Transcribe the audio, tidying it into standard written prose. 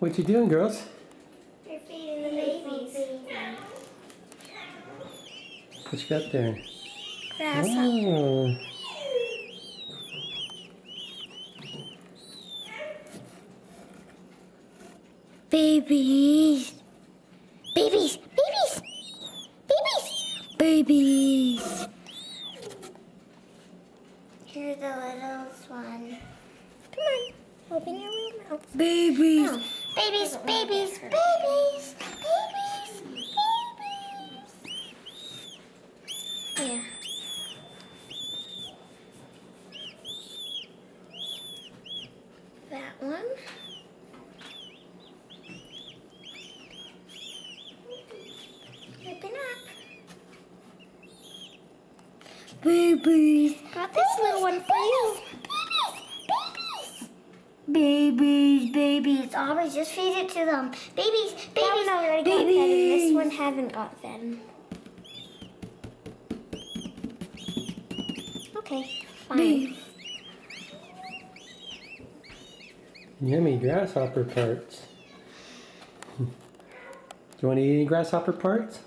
What you doing, girls? They're feeding the babies. What you got there? Grasshopper. Oh. Babies. Babies. Babies. Babies. Babies. Here's the littlest one. Come on. Open your little mouth. Babies. Oh. Babies. Babies. Babies. Babies. Babies. Here. That one. Open up. Babies. Got this little one for you. Babies. Babies. Babies. Aubrie, just feed it to them. Babies. Babies. That one already got fed, and this one haven't got fed. Okay, fine. Yummy grasshopper parts. Do you want to eat any grasshopper parts?